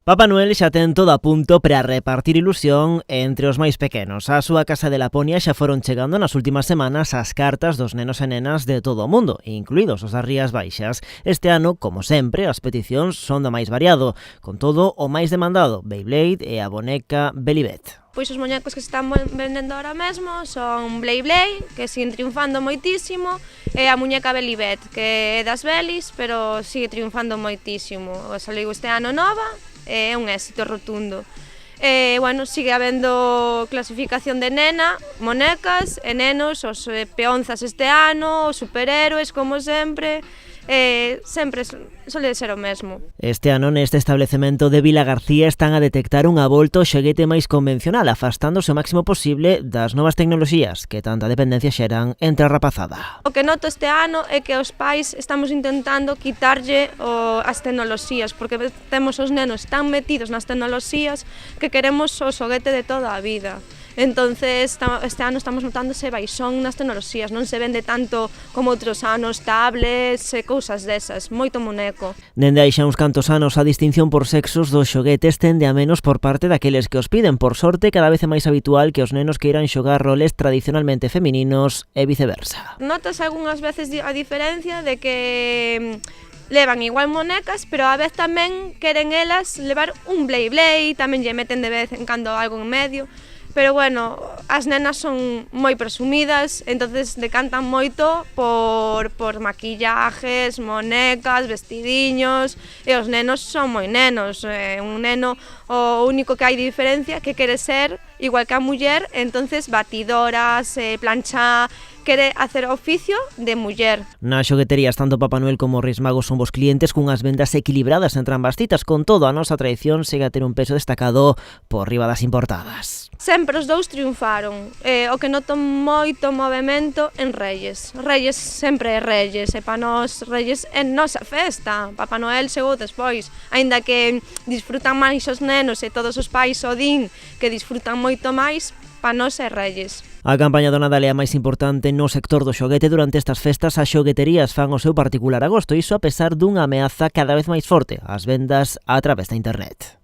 Papá Noel xa ten todo a punto para repartir ilusión entre os máis pequenos. Á súa casa de Laponia xa foron chegando nas últimas semanas as cartas dos nenos e nenas de todo o mundo, incluídos os das Rías Baixas. Este ano, como sempre, as peticións son do máis variado. Con todo, o máis demandado, Beyblade e a boneca Belibet. Pois os muñecos que se están vendendo ahora mesmo son Beyblade, que siguen triunfando moitísimo, e a muñeca Belibet, que é das Belis, pero sigue triunfando moitísimo. Saliu este ano nova, é un éxito rotundo. Bueno, sigue habendo clasificación de nena, monecas e nenos, os peonzas este ano, os superhéroes, como sempre, sempre sole ser o mesmo. Este ano neste establecemento de Vila García están a detectar unha volta ao xoguete máis convencional, afastándose o máximo posible das novas tecnoloxías que tanta dependencia xeran entre a rapazada. O que noto este ano é que os pais estamos intentando quitarlle as tecnoloxías, porque temos os nenos tan metidos nas tecnoloxías que queremos o xoguete de toda a vida. Entonces, este ano estamos notando ese baixón nas tecnoloxías, non se vende tanto como outros anos, tablets e cousas desas, moito muñeco. Dende hai xa uns cantos anos a distinción por sexos dos xoguetes tende a menos por parte daqueles que os piden. Por sorte, cada vez é máis habitual que os nenos queiran xogar roles tradicionalmente femininos e viceversa. Notas algunhas veces a diferencia de que levan igual monecas, pero a vez tamén queren elas levar un Beyblade, tamén lle meten de vez en cando algo en medio. Pero bueno, as nenas son moi presumidas, entonces decantan moito por maquillajes, monecas, vestidiños, e os nenos son moi nenos. Un neno, o único que hai de diferencia que quere ser igual que a muller, entonces batidoras, plancha, quere hacer oficio de muller. Nas xogueterías, tanto Papá Noel como Reis Magos son vos clientes cunhas vendas equilibradas entre ambas citas. Con todo, a nosa tradición segue a ter un peso destacado por riba das importadas. Sempre os dous triunfaron. O que noto moito movimento en Reyes. Reyes sempre é Reyes, e para nós Reyes é nosa festa. Papá Noel chegou despois, aínda que disfrutan máis os nenos e todos os pais o din que disfrutan moito máis, para nós é Reyes. A campaña do Nadal é a máis importante no sector do xoguete. Durante estas festas, as xogueterías fan o seu particular agosto, iso a pesar dunha ameaza cada vez máis forte, as vendas a través da internet.